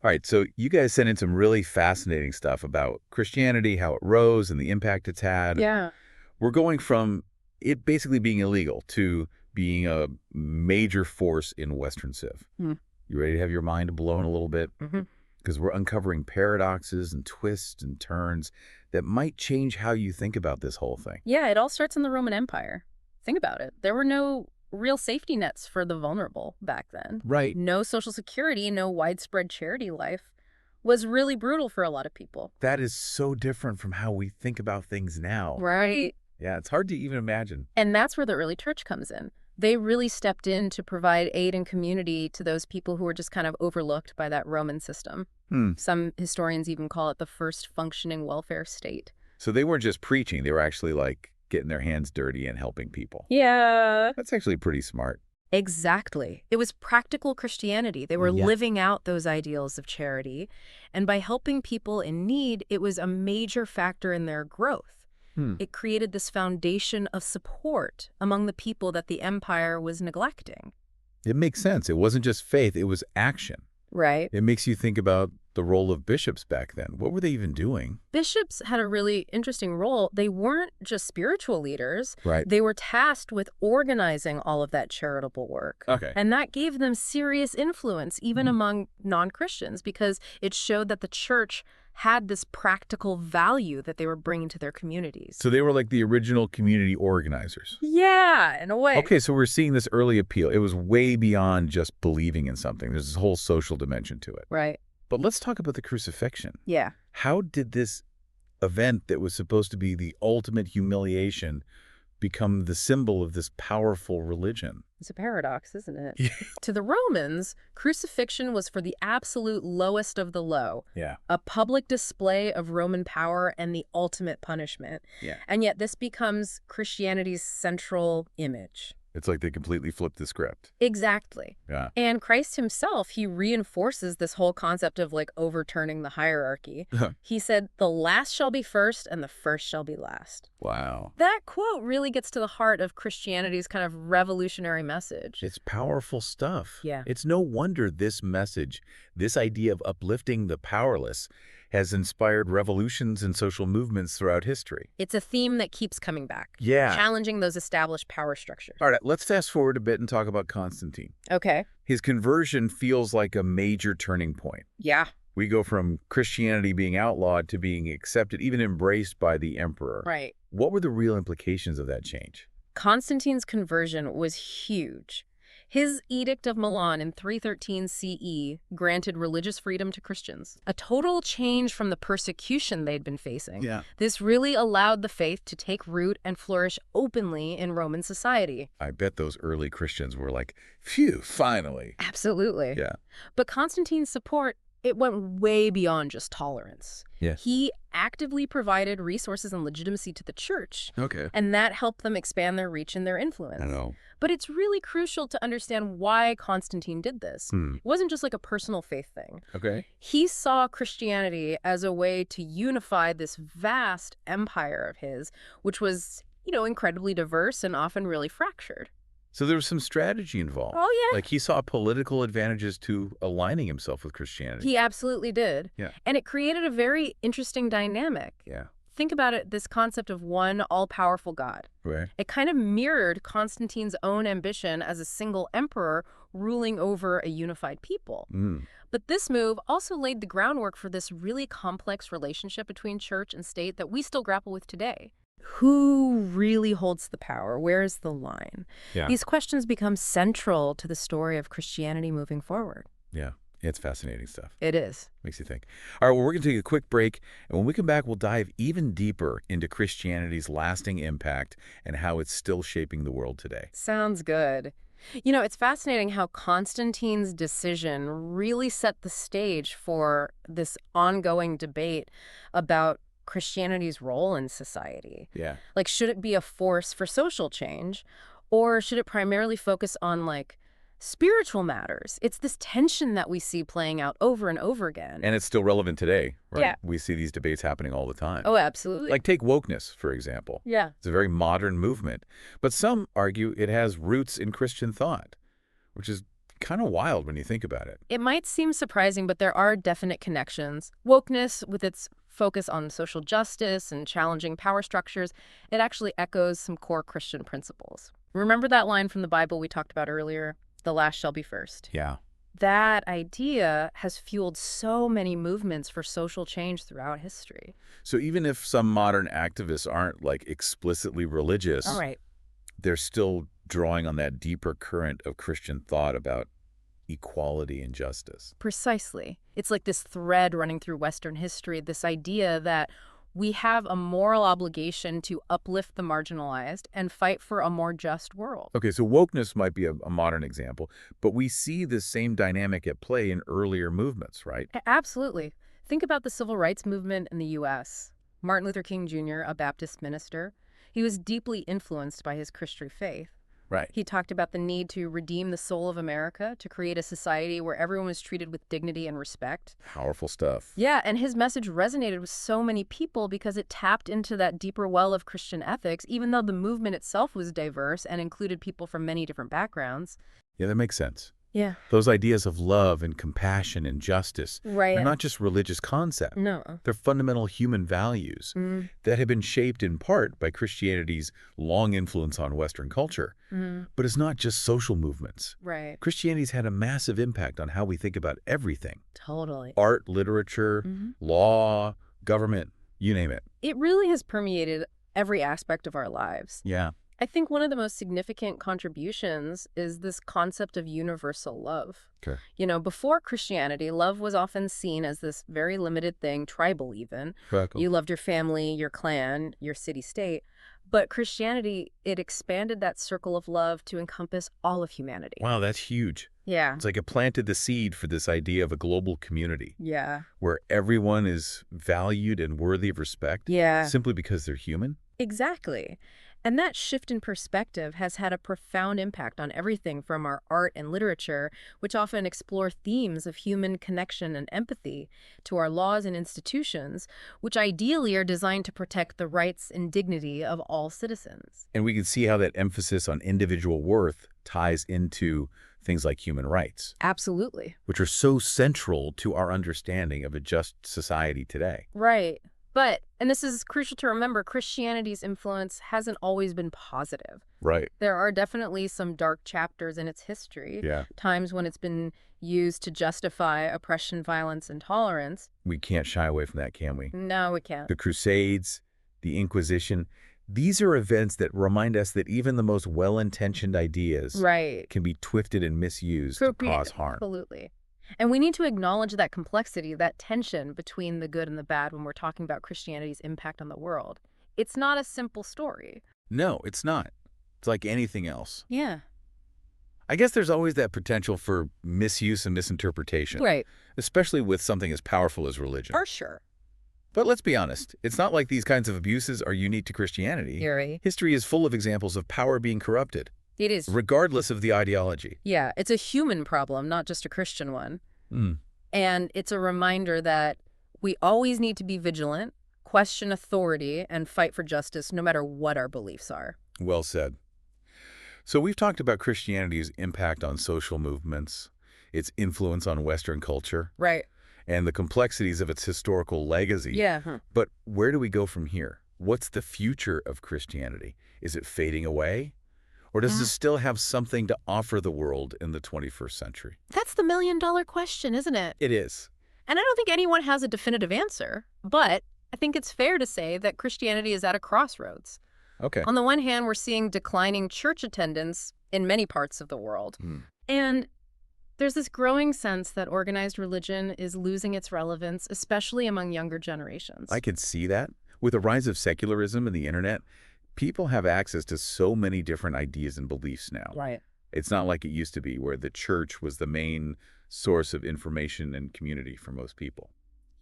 All right, so you guys sent in some really fascinating stuff about Christianity, how it rose, and the impact it's had. Yeah. We're going from it basically being illegal to being a major force in Western Civ. Hmm. You ready to have your mind blown a little bit? Mm-hmm. Because we're uncovering paradoxes and twists and turns that might change how you think about this whole thing. Yeah, it all starts in the Roman Empire. Think about it. There were no real safety nets for the vulnerable back then. Right. No social security, no widespread charity life. Was really brutal for a lot of people. That is so different from how we think about things now. Right. Yeah, it's hard to even imagine. And that's where the early church comes in. They really stepped in to provide aid and community to those people who were just kind of overlooked by that Roman system. Some historians even call it the first functioning welfare state. So they weren't just preaching, they were actually like getting their hands dirty and helping people. Yeah. That's actually pretty smart. Exactly. It was practical Christianity. They were living out those ideals of charity. And by helping people in need, it was a major factor in their growth. It created this foundation of support among the people that the empire was neglecting. It makes sense. It wasn't just faith, it was action. Right. It makes you think about the role of bishops back then. What were they even doing? Bishops had a really interesting role. They weren't just spiritual leaders. Right. They were tasked with organizing all of that charitable work. Okay. And that gave them serious influence, even among non-Christians, because it showed that the church had this practical value that they were bringing to their communities. So they were like the original community organizers. Yeah, in a way. Okay, so we're seeing this early appeal. It was way beyond just believing in something. There's this whole social dimension to it. Right. But let's talk about the crucifixion. Yeah. How did this event that was supposed to be the ultimate humiliation become the symbol of this powerful religion? It's a paradox, isn't it? Yeah. To the Romans, crucifixion was for the absolute lowest of the low. Yeah. A public display of Roman power and the ultimate punishment. Yeah. And yet this becomes Christianity's central image. It's like they completely flipped the script. Exactly. Yeah. And Christ himself, he reinforces this whole concept of like overturning the hierarchy. He said, the last shall be first and the first shall be last. Wow. That quote really gets to the heart of Christianity's kind of revolutionary message. It's powerful stuff. Yeah. It's no wonder this message, this idea of uplifting the powerless, has inspired revolutions and social movements throughout history. It's a theme that keeps coming back. Yeah. Challenging those established power structures. All right, let's fast forward a bit and talk about Constantine. Okay. His conversion feels like a major turning point. Yeah. We go from Christianity being outlawed to being accepted, even embraced by the emperor. Right. What were the real implications of that change? Constantine's conversion was huge. His Edict of Milan in 313 CE granted religious freedom to Christians, a total change from the persecution they'd been facing. Yeah. This really allowed the faith to take root and flourish openly in Roman society. I bet those early Christians were like, phew, finally. Absolutely. Yeah. But Constantine's support, it went way beyond just tolerance. Yeah. He actively provided resources and legitimacy to the church, Okay. and that helped them expand their reach and their influence. I know. But it's really crucial to understand why Constantine did this. It wasn't just like a personal faith thing. Okay. He saw Christianity as a way to unify this vast empire of his, which was, incredibly diverse and often really fractured. So there was some strategy involved. Oh, yeah. Like he saw political advantages to aligning himself with Christianity. He absolutely did. Yeah. And it created a very interesting dynamic. Yeah. Think about it, this concept of one all-powerful God. Right. It kind of mirrored Constantine's own ambition as a single emperor ruling over a unified people. But this move also laid the groundwork for this really complex relationship between church and state that we still grapple with today. Who really holds the power? Where is the line? Yeah. These questions become central to the story of Christianity moving forward. Yeah. It's fascinating stuff. It is. Makes you think. All right, well, we're going to take a quick break. And when we come back, we'll dive even deeper into Christianity's lasting impact and how it's still shaping the world today. Sounds good. It's fascinating how Constantine's decision really set the stage for this ongoing debate about Christianity's role in society. Yeah. Like, should it be a force for social change, or should it primarily focus on, spiritual matters? It's this tension that we see playing out over and over again. And it's still relevant today, right? Yeah. We see these debates happening all the time. Oh, absolutely. Like take wokeness, for example. Yeah. It's a very modern movement. But some argue it has roots in Christian thought, which is Kind of wild when you think about it. It might seem surprising, but there are definite connections. Wokeness, with its focus on social justice and challenging power structures, it actually echoes some core Christian principles. Remember that line from the Bible we talked about earlier? The last shall be first. Yeah. That idea has fueled so many movements for social change throughout history. So even if some modern activists aren't like explicitly religious, All right. they're still drawing on that deeper current of Christian thought about equality and justice. Precisely. It's like this thread running through Western history, this idea that we have a moral obligation to uplift the marginalized and fight for a more just world. Okay, so wokeness might be a modern example, but we see this same dynamic at play in earlier movements, right? Absolutely. Think about the civil rights movement in the U.S. Martin Luther King Jr., a Baptist minister, he was deeply influenced by his Christian faith. Right. He talked about the need to redeem the soul of America, to create a society where everyone was treated with dignity and respect. Powerful stuff. Yeah, and his message resonated with so many people because it tapped into that deeper well of Christian ethics, even though the movement itself was diverse and included people from many different backgrounds. Yeah, that makes sense. Yeah. Those ideas of love and compassion and justice Right. are not just religious concepts. No. They're fundamental human values that have been shaped in part by Christianity's long influence on Western culture. But it's not just social movements. Right. Christianity's had a massive impact on how we think about everything. Totally. Art, literature, law, government, you name it. It really has permeated every aspect of our lives. Yeah. I think one of the most significant contributions is this concept of universal love. Okay. You know, before Christianity, love was often seen as this very limited thing, tribal even. Freckles. You loved your family, your clan, your city-state. But Christianity, it expanded that circle of love to encompass all of humanity. Wow, that's huge. Yeah. It's like it planted the seed for this idea of a global community Yeah. where everyone is valued and worthy of respect Yeah. simply because they're human. Exactly. And that shift in perspective has had a profound impact on everything from our art and literature, which often explore themes of human connection and empathy, to our laws and institutions, which ideally are designed to protect the rights and dignity of all citizens. And we can see how that emphasis on individual worth ties into things like human rights, Absolutely. which are so central to our understanding of a just society today. Right. But, and this is crucial to remember, Christianity's influence hasn't always been positive. Right. There are definitely some dark chapters in its history, Yeah. times when it's been used to justify oppression, violence, and tolerance. We can't shy away from that, can we? No, we can't. The Crusades, the Inquisition, these are events that remind us that even the most well-intentioned ideas Right. can be twisted and misused to cause harm. Absolutely. And we need to acknowledge that complexity, that tension between the good and the bad when we're talking about Christianity's impact on the world. It's not a simple story. No, it's not. It's like anything else. Yeah. I guess there's always that potential for misuse and misinterpretation, Right. especially with something as powerful as religion. For sure. But let's be honest, it's not like these kinds of abuses are unique to Christianity. Yuri. History is full of examples of power being corrupted, It is. regardless of the ideology. Yeah, it's a human problem, not just a Christian one. Mm. And it's a reminder that we always need to be vigilant, question authority, and fight for justice no matter what our beliefs are. Well said. So we've talked about Christianity's impact on social movements, its influence on Western culture, Right. and the complexities of its historical legacy. Yeah. But where do we go from here? What's the future of Christianity? Is it fading away? Or does it still have something to offer the world in the 21st century? That's the million-dollar question, isn't it? It is. And I don't think anyone has a definitive answer, but I think it's fair to say that Christianity is at a crossroads. Okay. On the one hand, we're seeing declining church attendance in many parts of the world. And there's this growing sense that organized religion is losing its relevance, especially among younger generations. I could see that. With the rise of secularism and the internet, people have access to so many different ideas and beliefs now. Right. It's not like it used to be, where the church was the main source of information and community for most people.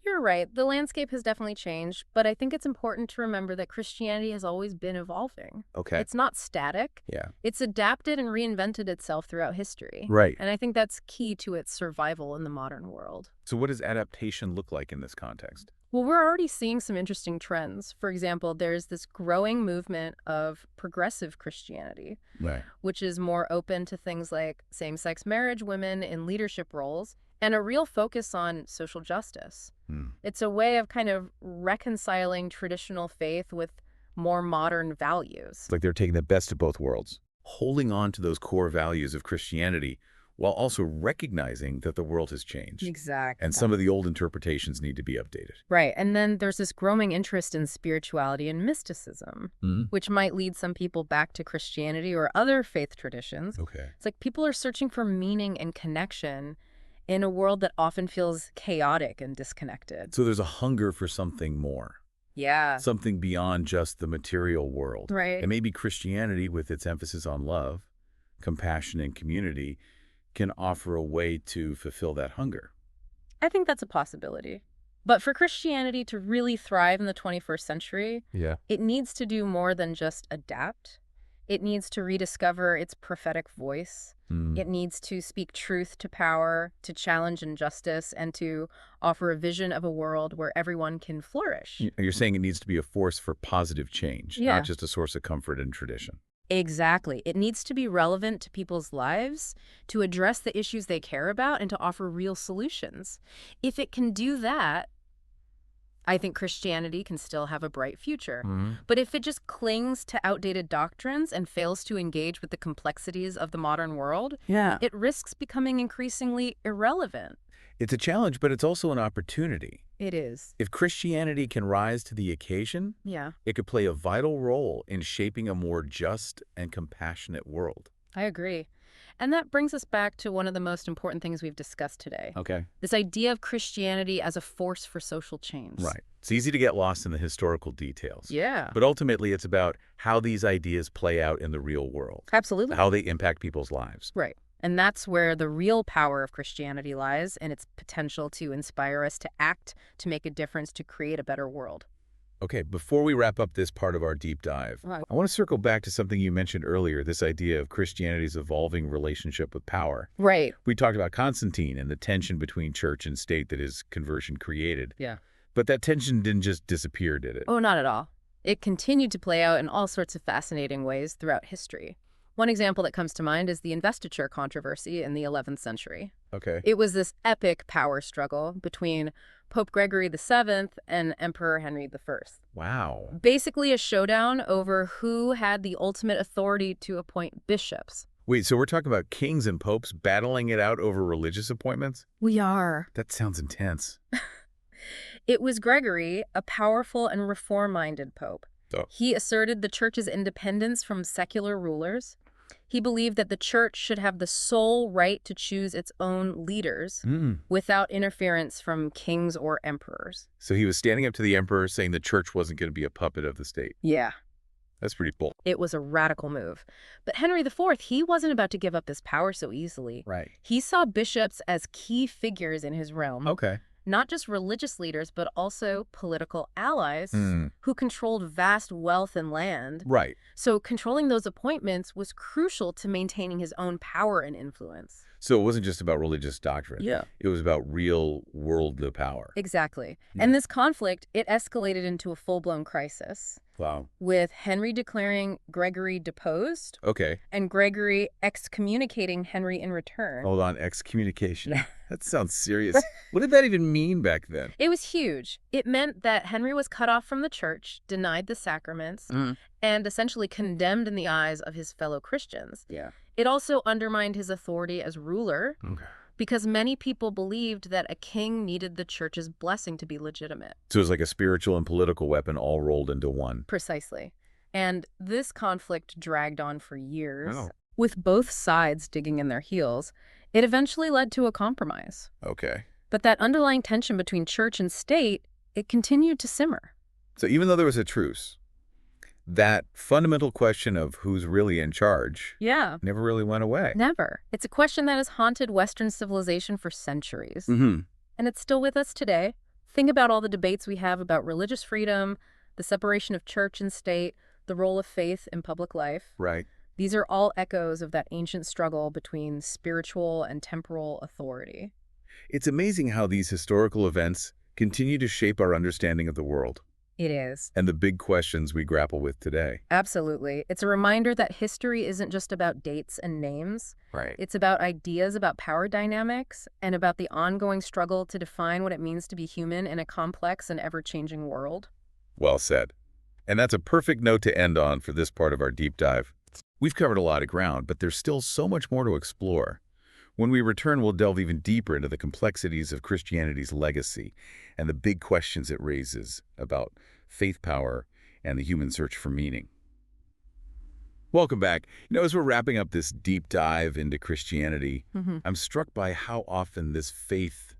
You're right. The landscape has definitely changed, but I think it's important to remember that Christianity has always been evolving. Okay. It's not static. Yeah. It's adapted and reinvented itself throughout history. Right. And I think that's key to its survival in the modern world. So what does adaptation look like in this context? Well, we're already seeing some interesting trends. For example, there's this growing movement of progressive Christianity, Right. which is more open to things like same-sex marriage, women in leadership roles, and a real focus on social justice. Hmm. It's a way of kind of reconciling traditional faith with more modern values. It's like they're taking the best of both worlds, holding on to those core values of Christianity while also recognizing that the world has changed. Exactly. And some of the old interpretations need to be updated. Right. And then there's this growing interest in spirituality and mysticism, Mm. which might lead some people back to Christianity or other faith traditions. Okay. It's like people are searching for meaning and connection in a world that often feels chaotic and disconnected. So there's a hunger for something more, Yeah. something beyond just the material world. Right. And maybe Christianity, with its emphasis on love, compassion, and community, can offer a way to fulfill that hunger. I think that's a possibility. But for Christianity to really thrive in the 21st century, Yeah. it needs to do more than just adapt. It needs to rediscover its prophetic voice. Mm. It needs to speak truth to power, to challenge injustice, and to offer a vision of a world where everyone can flourish. You're saying it needs to be a force for positive change, Yeah. not just a source of comfort and tradition. Exactly. It needs to be relevant to people's lives, to address the issues they care about, and to offer real solutions. If it can do that, I think Christianity can still have a bright future. But if it just clings to outdated doctrines and fails to engage with the complexities of the modern world, Yeah. it risks becoming increasingly irrelevant. It's a challenge, but it's also an opportunity. It is. If Christianity can rise to the occasion, Yeah, it could play a vital role in shaping a more just and compassionate world. I agree. And that brings us back to one of the most important things we've discussed today. Okay. This idea of Christianity as a force for social change. Right. It's easy to get lost in the historical details. Yeah. But ultimately, it's about how these ideas play out in the real world, Absolutely. how they impact people's lives. Right. And that's where the real power of Christianity lies, and its potential to inspire us to act, to make a difference, to create a better world. Okay, before we wrap up this part of our deep dive, Right. I want to circle back to something you mentioned earlier, this idea of Christianity's evolving relationship with power. Right. We talked about Constantine and the tension between church and state that his conversion created. Yeah. But that tension didn't just disappear, did it? Oh, not at all. It continued to play out in all sorts of fascinating ways throughout history. One example that comes to mind is the investiture controversy in the 11th century. Okay. It was this epic power struggle between Pope Gregory VII and Emperor Henry I. Wow. Basically a showdown over who had the ultimate authority to appoint bishops. Wait, so we're talking about kings and popes battling it out over religious appointments? We are. That sounds intense. It was Gregory, a powerful and reform-minded pope. Oh. He asserted the church's independence from secular rulers. He believed that the church should have the sole right to choose its own leaders without interference from kings or emperors. So he was standing up to the emperor saying the church wasn't going to be a puppet of the state. Yeah, That's pretty bold. it was a radical move. But Henry IV, he wasn't about to give up his power so easily. Right. He saw bishops as key figures in his realm. Okay. Not just religious leaders, but also political allies Mm. who controlled vast wealth and land. Right. So controlling those appointments was crucial to maintaining his own power and influence. So it wasn't just about religious doctrine. Yeah. It was about real worldly power. Exactly. Yeah. And this conflict, it escalated into a full-blown crisis, Wow. with Henry declaring Gregory deposed Okay. and Gregory excommunicating Henry in return. Hold on. Excommunication. That sounds serious. What did that even mean back then? It was huge. It meant that Henry was cut off from the church, denied the sacraments, and essentially condemned in the eyes of his fellow Christians. Yeah. It also undermined his authority as ruler Okay. because many people believed that a king needed the church's blessing to be legitimate. So it was like a spiritual and political weapon all rolled into one. Precisely. And this conflict dragged on for years. Oh. With both sides digging in their heels, it eventually led to a compromise. Okay. But that underlying tension between church and state, it continued to simmer. So even though there was a truce, that fundamental question of who's really in charge Yeah. never really went away. Never. It's a question that has haunted Western civilization for centuries. Mm-hmm. And it's still with us today. Think about all the debates we have about religious freedom, the separation of church and state, the role of faith in public life. Right. These are all echoes of that ancient struggle between spiritual and temporal authority. It's amazing how these historical events continue to shape our understanding of the world It is. and the big questions we grapple with today. Absolutely. It's a reminder that history isn't just about dates and names. Right. It's about ideas about power dynamics and about the ongoing struggle to define what it means to be human in a complex and ever-changing world. Well said. And that's a perfect note to end on for this part of our deep dive. We've covered a lot of ground, but there's still so much more to explore. When we return, we'll delve even deeper into the complexities of Christianity's legacy and the big questions it raises about faith power and the human search for meaning. Welcome back. As we're wrapping up this deep dive into Christianity, I'm struck by how often this faith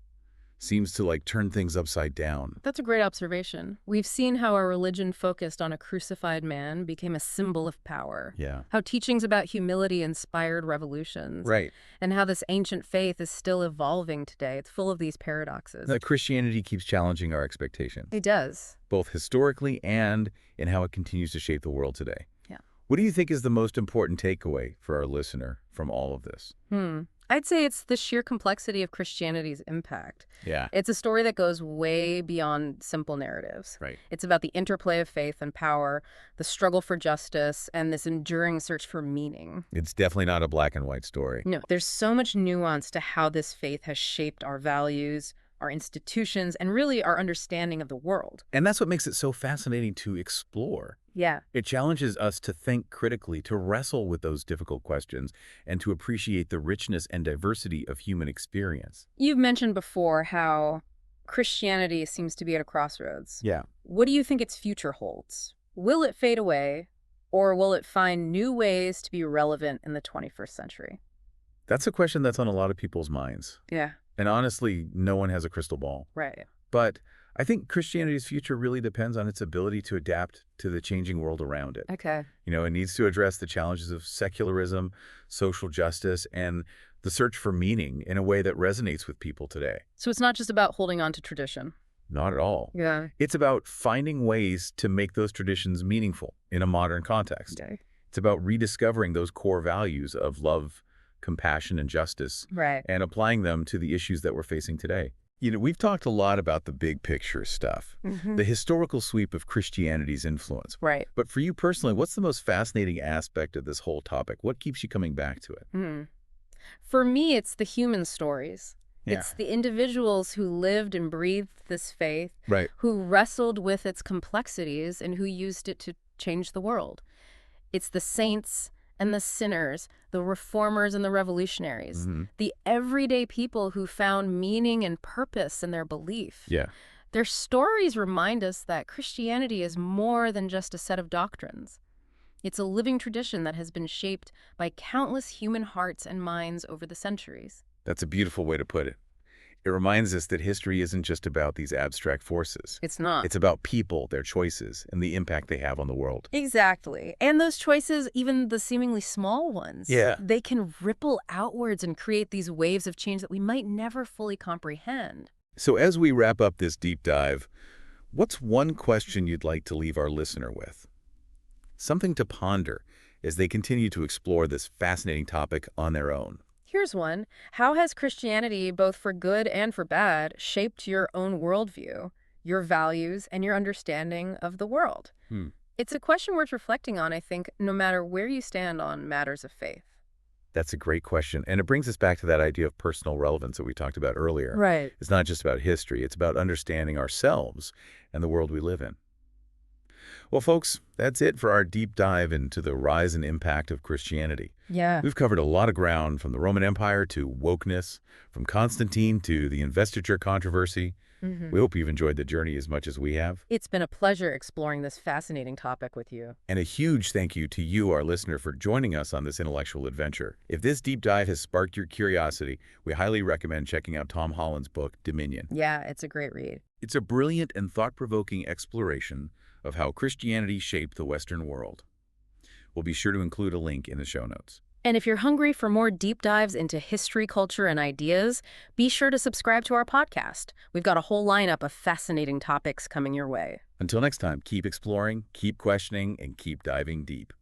seems to turn things upside down. That's a great observation. We've seen how a religion focused on a crucified man became a symbol of power. Yeah. How teachings about humility inspired revolutions. Right. And how this ancient faith is still evolving today. It's full of these paradoxes. That Christianity keeps challenging our expectations, It does. both historically and in how it continues to shape the world today. Yeah. What do you think is the most important takeaway for our listener from all of this? I'd say it's the sheer complexity of Christianity's impact. Yeah. It's a story that goes way beyond simple narratives. Right. It's about the interplay of faith and power, the struggle for justice, and this enduring search for meaning. It's definitely not a black and white story. No, there's so much nuance to how this faith has shaped our values, our institutions, and really our understanding of the world. And that's what makes it so fascinating to explore. Yeah. It challenges us to think critically, to wrestle with those difficult questions, and to appreciate the richness and diversity of human experience. You've mentioned before how Christianity seems to be at a crossroads. Yeah. What do you think its future holds? Will it fade away, or will it find new ways to be relevant in the 21st century? That's a question that's on a lot of people's minds. Yeah. And honestly, no one has a crystal ball. Right. But I think Christianity's future really depends on its ability to adapt to the changing world around it. Okay. It needs to address the challenges of secularism, social justice, and the search for meaning in a way that resonates with people today. So it's not just about holding on to tradition. Not at all. Yeah. It's about finding ways to make those traditions meaningful in a modern context. Okay. It's about rediscovering those core values of love, compassion, and justice, Right. and applying them to the issues that we're facing today. We've talked a lot about the big picture stuff, the historical sweep of Christianity's influence. Right. But for you personally, what's the most fascinating aspect of this whole topic? What keeps you coming back to it? For me, it's the human stories. Yeah. It's the individuals who lived and breathed this faith, Right. who wrestled with its complexities, and who used it to change the world. It's the saints and the sinners, the reformers and the revolutionaries, the everyday people who found meaning and purpose in their belief. Yeah. Their stories remind us that Christianity is more than just a set of doctrines. It's a living tradition that has been shaped by countless human hearts and minds over the centuries. That's a beautiful way to put it. It reminds us that history isn't just about these abstract forces. It's not. It's about people, their choices, and the impact they have on the world. Exactly. And those choices, even the seemingly small ones, Yeah. they can ripple outwards and create these waves of change that we might never fully comprehend. So as we wrap up this deep dive, what's one question you'd like to leave our listener with? Something to ponder as they continue to explore this fascinating topic on their own. Here's one. How has Christianity, both for good and for bad, shaped your own worldview, your values, and your understanding of the world? It's a question worth reflecting on, I think, no matter where you stand on matters of faith. That's a great question. And it brings us back to that idea of personal relevance that we talked about earlier. Right. It's not just about history. It's about understanding ourselves and the world we live in. Well, folks, that's it for our deep dive into the rise and impact of Christianity. Yeah. We've covered a lot of ground, from the Roman Empire to wokeness, from Constantine to the investiture controversy. We hope you've enjoyed the journey as much as we have. It's been a pleasure exploring this fascinating topic with you. And a huge thank you to you, our listener, for joining us on this intellectual adventure. If this deep dive has sparked your curiosity, we highly recommend checking out Tom Holland's book, Dominion. Yeah, it's a great read. It's a brilliant and thought-provoking exploration of how Christianity shaped the Western world. We'll be sure to include a link in the show notes. And if you're hungry for more deep dives into history, culture, and ideas, be sure to subscribe to our podcast. We've got a whole lineup of fascinating topics coming your way. Until next time, keep exploring, keep questioning, and keep diving deep.